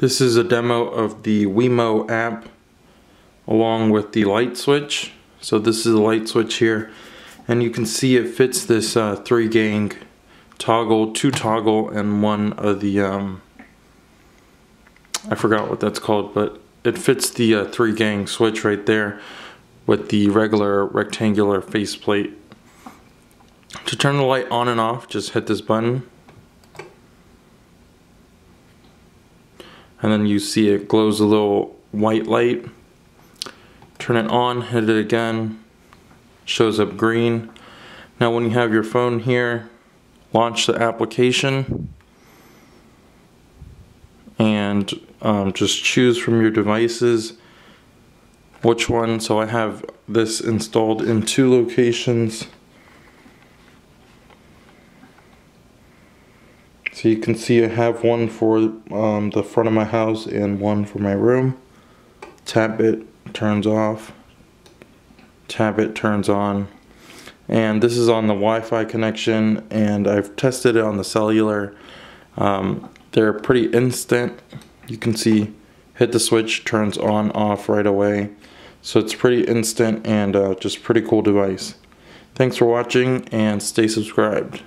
This is a demo of the Wemo app along with the light switch. So this is a light switch here, and you can see it fits this 3-gang toggle, 2 toggle, and one of the I forgot what that's called, but it fits the 3-gang switch right there with the regular rectangular faceplate. To turn the light on and off, just hit this button, and then you see it glows a little white light. Turn it on, hit it again, shows up green. Now when you have your phone here, launch the application and just choose from your devices which one. So I have this installed in 2 locations. So you can see I have one for the front of my house and one for my room. Tap it, turns off. Tap it, turns on. And this is on the Wi-Fi connection, and I've tested it on the cellular. They're pretty instant. You can see, hit the switch, turns on, off right away. So it's pretty instant and just pretty cool device. Thanks for watching and stay subscribed.